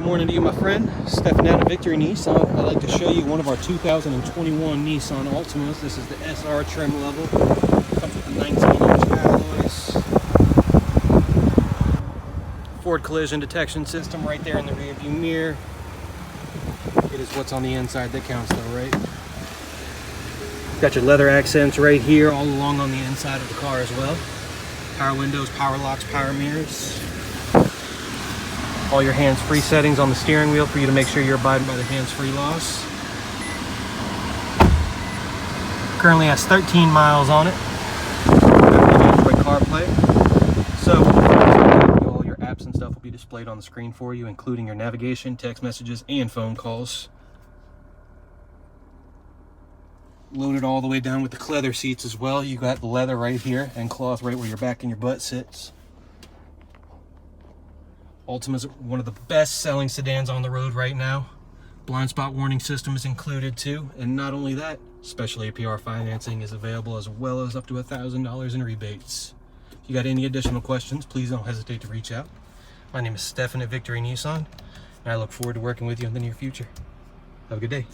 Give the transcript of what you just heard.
morning to you, my friend. Stefan at Victory Nissan. I'd like to show you one of our 2021 Nissan Altimas. This is the SR trim level. Comes with the 19-inch alloys. Ford collision detection system right there in the rear view mirror. It is what's on the inside that counts though, right? Got your leather accents right here all along on the inside of the car as well. Power windows, power locks, power mirrors. All your hands-free settings on the steering wheel for you to make sure you're abiding by the hands-free laws. Currently has 13 miles on it. Android CarPlay. So all your apps and stuff will be displayed on the screen for you, including your navigation, text messages, and phone calls. Loaded all the way down with the leather seats as well. You got the leather right here and cloth right where your back and your butt sits. Altima is one of the best selling sedans on the road right now. Blind spot warning system is included too. And not only that, special APR financing is available as well as up to $1,000 in rebates. If you got any additional questions, please don't hesitate to reach out. My name is Stefan at Victory Nissan, and I look forward to working with you in the near future. Have a good day.